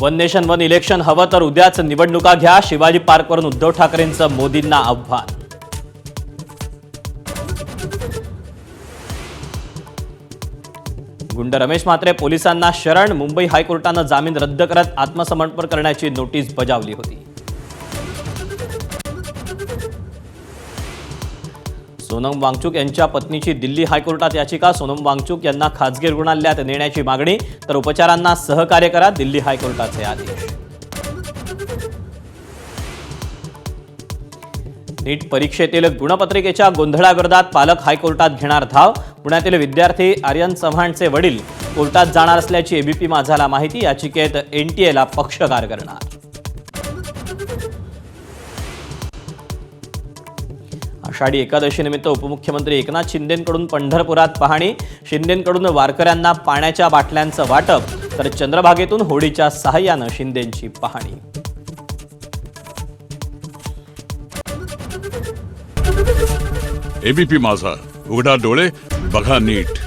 One nation one election हवं तर उद्याच निवडणुका घ्या, शिवाजी पार्कवरून उद्धव ठाकरेंचं मोदींना आव्हान. गुंड रमेश म्हात्रे पोलिसांना शरण, मुंबई हायकोर्टानं जामीन रद्द करत आत्मसमर्पण करण्याची नोटीस बजावली होती. सोनम वांगचुक यांच्या पत्नीची दिल्ली हायकोर्टात याचिका, सोनम वांगचुक यांना खासगी रुग्णालयात नेण्याची मागणी, तर उपचारांना सहकार्य करा, दिल्ली हायकोर्टाचे आदेश. नीट परीक्षेतील गुणपत्रिकेच्या गोंधळाविरोधात पालक हायकोर्टात घेणार धाव, पुण्यातील विद्यार्थी आर्यन चव्हाणचे वडील कोर्टात जाणार असल्याची एबीपी माझाला माहिती, याचिकेत एनटीएला पक्षकार करणार. आषाढी एकादशीनिमित्त उपमुख्यमंत्री एकनाथ शिंदेंकडून पंढरपुरात पाहणी, शिंदेंकडून वारकऱ्यांना पाण्याच्या बाटल्यांचं वाटप, तर चंद्रभागेतून होडीच्या सहाय्यानं शिंदेंची पाहणी. एबीपी माझा, उघडा डोळे बघा नीट.